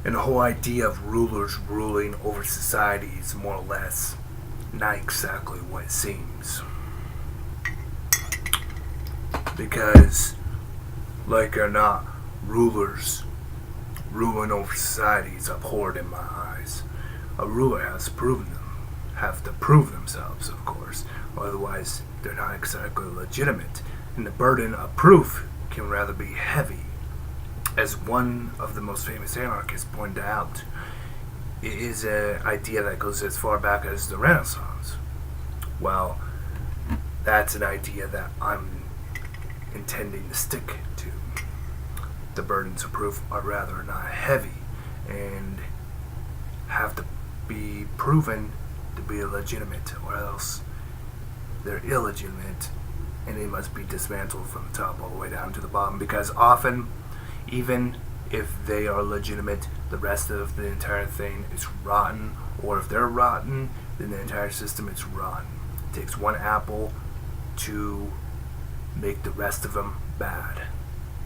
And the whole idea of rulers ruling over society is more or less not exactly what it seems. Because, like or not, rulers ruling over society is abhorred in my eyes. A ruler have to prove themselves, of course, otherwise they're not exactly legitimate. And the burden of proof can rather be heavy. As one of the most famous anarchists pointed out, it is an idea that goes as far back as the Renaissance. Well, that's an idea that I'm intending to stick to. The burdens of proof are rather not heavy and have to be proven to be legitimate, or else they're illegitimate and they must be dismantled from the top all the way down to the bottom, because often, even if they are legitimate, the rest of the entire thing is rotten, or if they're rotten, then the entire system is rotten. It takes one apple to make the rest of them bad.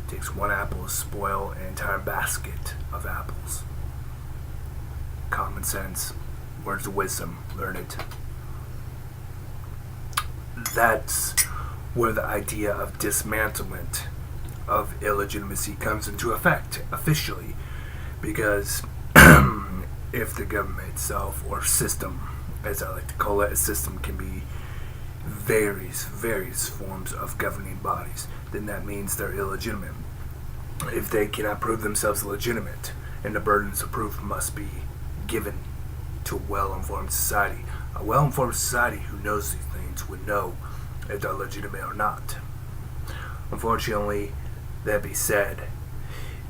It takes one apple to spoil an entire basket of apples. Common sense, words of wisdom, learn it. That's where the idea of dismantlement of illegitimacy comes into effect officially, because if the government itself, or system, as I like to call it, a system can be various forms of governing bodies, then that means they're illegitimate. If they cannot prove themselves legitimate, and the burdens of proof must be given to a well-informed society. A well-informed society who knows these things would know if they're legitimate or not. Unfortunately, that be said,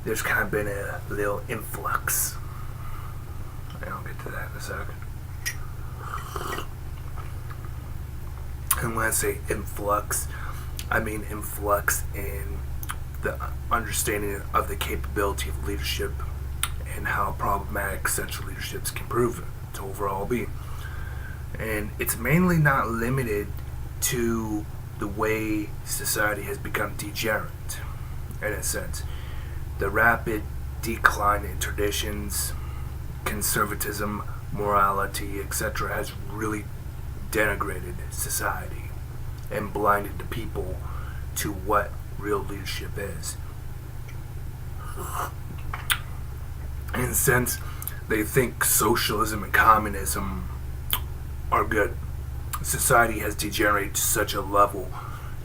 there's kind of been a little influx. And I'll get to that in a second. And when I say influx, I mean influx in the understanding of the capability of leadership and how problematic such leaderships can prove to overall be. And it's mainly not limited to the way society has become degenerate, in a sense. The rapid decline in traditions, conservatism, morality, etc. has really denigrated society and blinded the people to what real leadership is. In a sense, they think socialism and communism are good. Society has degenerated to such a level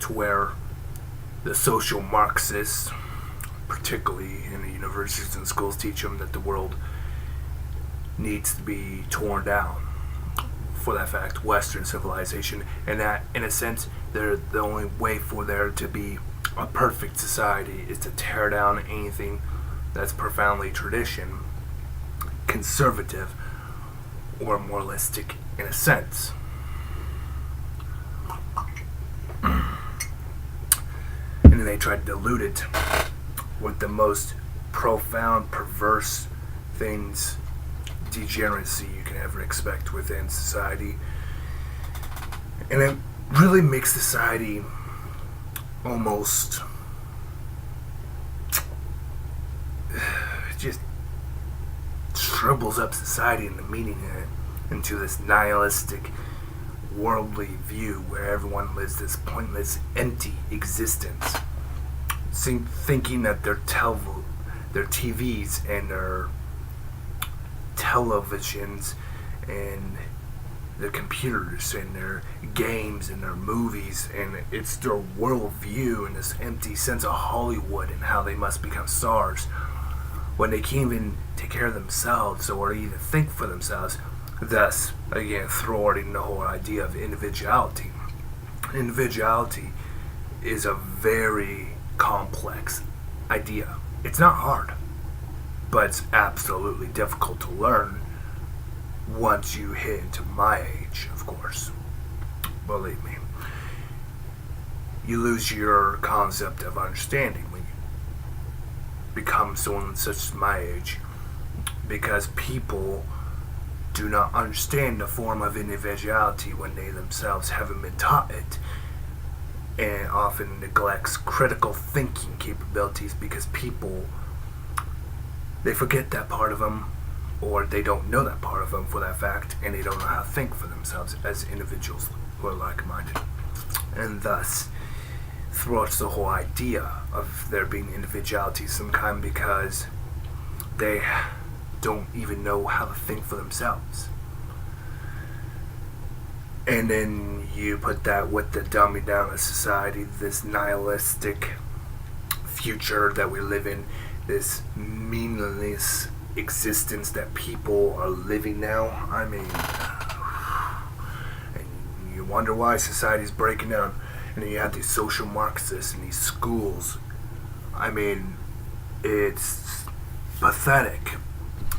to where the social Marxists, particularly in the universities and schools, teach them that the world needs to be torn down. For that fact, Western civilization, and that, in a sense, the only way for there to be a perfect society is to tear down anything that's profoundly tradition, conservative, or moralistic in a sense. And then they try to dilute it with the most profound, perverse things, degeneracy you can ever expect within society. And it really makes society almost just shrivels up society and the meaning in it into this nihilistic, worldly view where everyone lives this pointless, empty existence, thinking that their TVs and their televisions and their computers and their games and their movies, and it's their worldview and this empty sense of Hollywood and how they must become stars when they can't even take care of themselves or even think for themselves. Thus, again, thwarting the whole idea of individuality. Individuality is a very complex idea. It's not hard, but it's absolutely difficult to learn once you hit into my age, of course. Believe me. You lose your concept of understanding when you become someone such as my age, because people do not understand the form of individuality when they themselves haven't been taught it, and often neglects critical thinking capabilities because people they forget that part of them, or they don't know that part of them for that fact, and they don't know how to think for themselves as individuals who are like-minded. And thus, thwarts the whole idea of there being individuality of some kind, because they don't even know how to think for themselves. And then you put that with the dumbing down of society, this nihilistic future that we live in, this meaningless existence that people are living now. I mean, and you wonder why society's breaking down. And then you have these social Marxists in these schools. I mean, it's pathetic.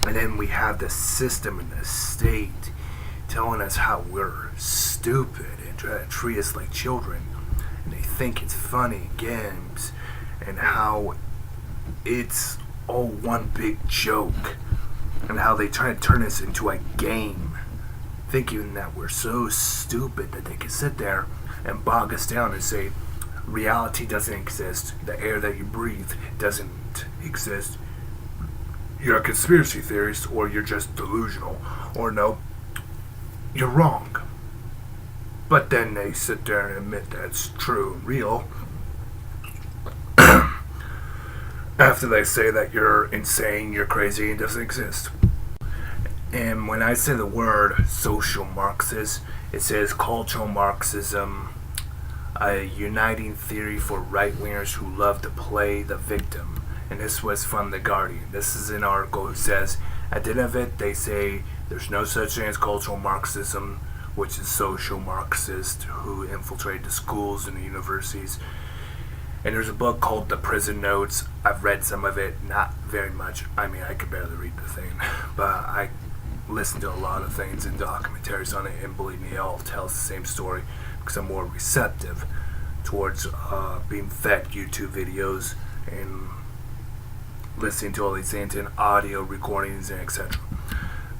And then we have the system and the state telling us how we're stupid and try to treat us like children. And they think it's funny games, and how it's all one big joke, and how they try to turn us into a game, thinking that we're so stupid that they can sit there and bog us down and say reality doesn't exist, the air that you breathe doesn't exist, you're a conspiracy theorist, or you're just delusional, or no, you're wrong. But then they sit there and admit that it's true and real after they say that you're insane, you're crazy, and doesn't exist. And when I say the word social Marxist, it says cultural Marxism, a uniting theory for right-wingers who love to play the victim. And this was from The Guardian. This is an article that says, at the end of it, they say there's no such thing as cultural Marxism, which is social Marxists who infiltrate the schools and the universities. And there's a book called The Prison Notes. I've read some of it, not very much. I mean, I could barely read the thing, but I listened to a lot of things and documentaries on it, and believe me, it all tells the same story, because I'm more receptive towards being fed YouTube videos and listening to all these things and audio recordings and etc.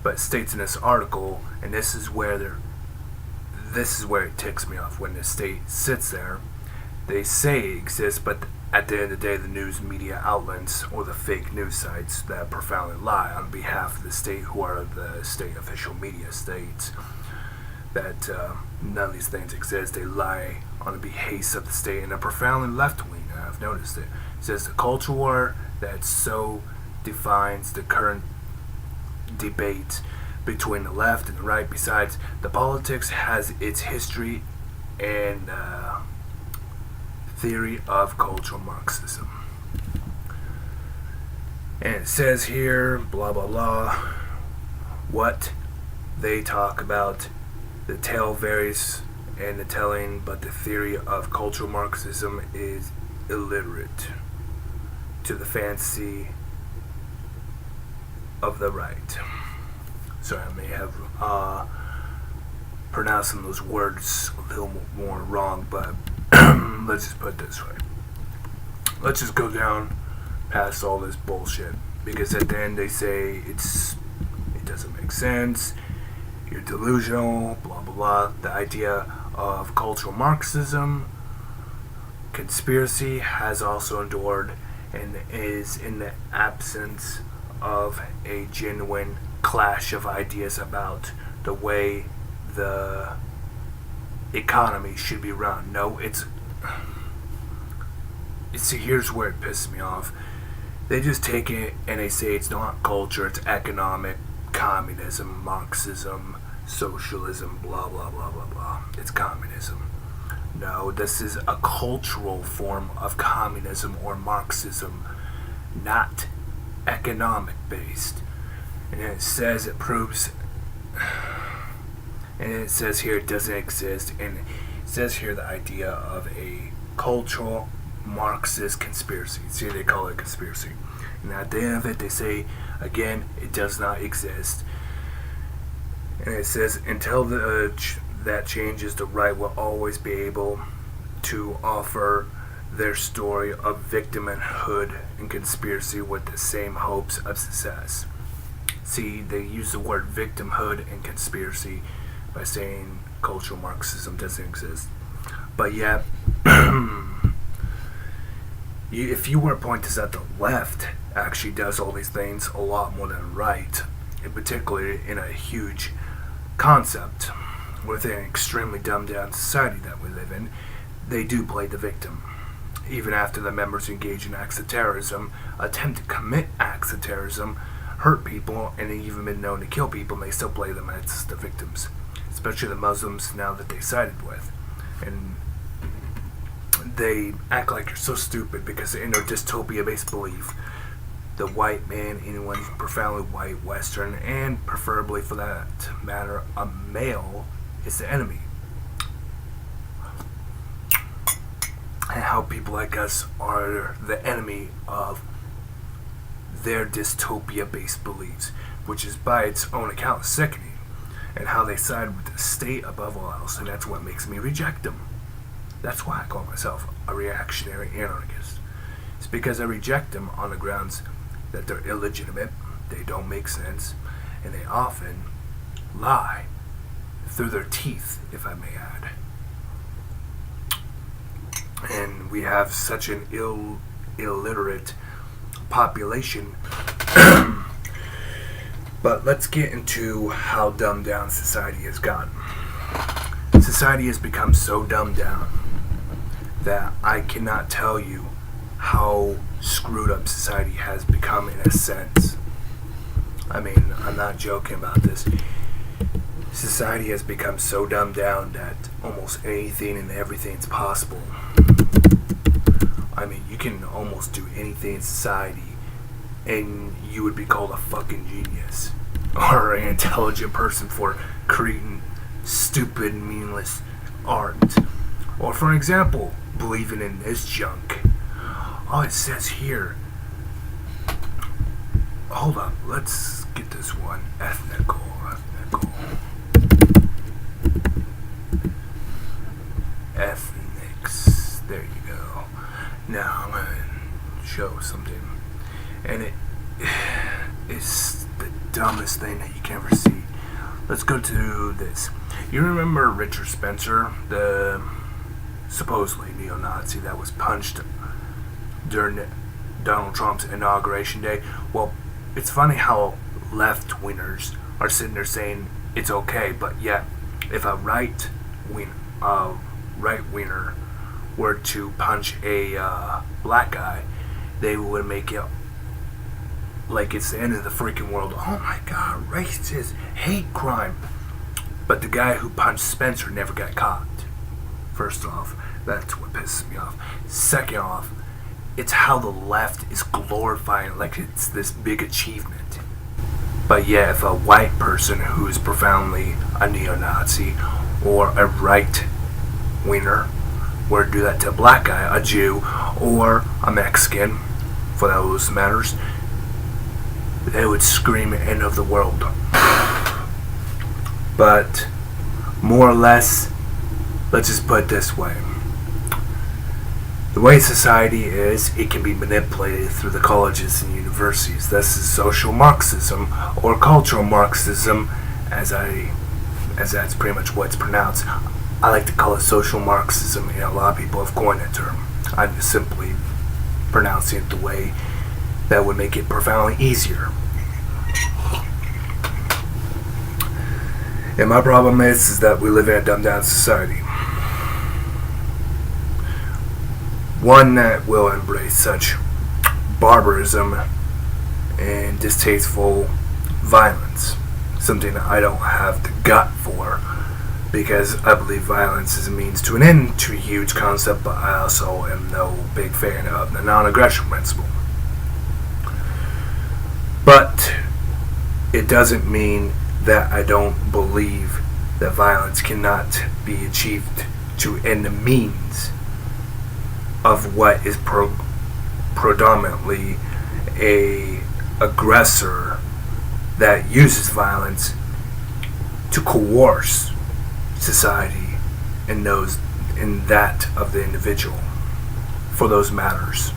But it states in this article, and this is where it ticks me off, when the state sits there, they say it exists, but at the end of the day, the news media outlets or the fake news sites that profoundly lie on behalf of the state, who are the state official media states, that none of these things exist. They lie on the behest of the state, and they're profoundly left-wing. I've noticed it. It says the culture war that so defines the current debate between the left and the right. Besides, the politics has its history and theory of cultural Marxism. And it says here, blah blah blah, what they talk about, the tale varies and the telling, but the theory of cultural Marxism is illiterate to the fancy of the right. Sorry, I may have pronounced some of those words a little more wrong, but let's just put it this way. Let's just go down past all this bullshit, because at the end they say it doesn't make sense, you're delusional, blah blah blah. The idea of cultural Marxism, conspiracy, has also endured and is in the absence of a genuine clash of ideas about the way the economy should be run. No, see, here's where it pisses me off. They just take it and they say it's not culture, it's economic, communism, Marxism, socialism, blah blah blah blah blah. It's communism. No, this is a cultural form of communism or Marxism, not economic based. And it says it proves, and it says here it doesn't exist, and it says here the idea of a cultural Marxist conspiracy. See, they call it conspiracy. And at the end of it, they say, again, it does not exist. And it says, until that changes, the right will always be able to offer their story of victimhood and conspiracy with the same hopes of success. See, they use the word victimhood and conspiracy by saying cultural Marxism doesn't exist. But yet, If you were to point this at the left, actually does all these things a lot more than the right, in particular in a huge concept within an extremely dumbed down society that we live in. They do play the victim. Even after the members engage in acts of terrorism, attempt to commit acts of terrorism, hurt people, and even been known to kill people, and they still play them as the victims. Especially the Muslims now that they sided with. And they act like you're so stupid because in their dystopia-based belief, the white man, anyone profoundly white, Western, and preferably for that matter, a male, is the enemy. And how people like us are the enemy of their dystopia-based beliefs, which is by its own account sickening, and how they side with the state above all else, and that's what makes me reject them. That's why I call myself a reactionary anarchist. It's because I reject them on the grounds that they're illegitimate, they don't make sense, and they often lie through their teeth, if I may add. And we have such an illiterate population. But let's get into how dumbed down society has gotten. Society has become so dumbed down that I cannot tell you how screwed up society has become in a sense. I mean, I'm not joking about this. Society has become so dumbed down that almost anything and everything is possible. I mean, you can almost do anything in society and you would be called a fucking genius or an intelligent person for creating stupid, meaningless art. Or for example, believing in this junk. Oh, it says here. Hold up, let's get this one. Ethnical. Ethnics. There you go. Now I'm gonna show something. And it's the dumbest thing that you can ever see. Let's go to this. You remember Richard Spencer, the supposedly neo-Nazi that was punched during Donald Trump's inauguration day? Well, it's funny how left-wingers are sitting there saying it's okay, but yet if a right-winger were to punch a black guy, they would make it like it's the end of the freaking world. Oh my god, racist, hate crime. But the guy who punched Spencer never got caught. First off, that's what pisses me off. Second off, it's how the left is glorifying it like it's this big achievement. But yeah, if a white person who is profoundly a neo-Nazi or a right-winger were to do that to a black guy, a Jew, or a Mexican, for those matters, they would scream end of the world. But more or less, let's just put it this way. The way society is, it can be manipulated through the colleges and universities. This is social Marxism or cultural Marxism, as that's pretty much what it's pronounced. I like to call it social Marxism, and a lot of people have coined that term. I'm just simply pronouncing it the way that would make it profoundly easier. And my problem is that we live in a dumbed down society. One that will embrace such barbarism and distasteful violence. Something that I don't have the gut for, because I believe violence is a means to an end to a huge concept, but I also am no big fan of the non-aggression principle. But it doesn't mean that I don't believe that violence cannot be achieved to end the means of what is predominantly a aggressor that uses violence to coerce society and those in that of the individual for those matters.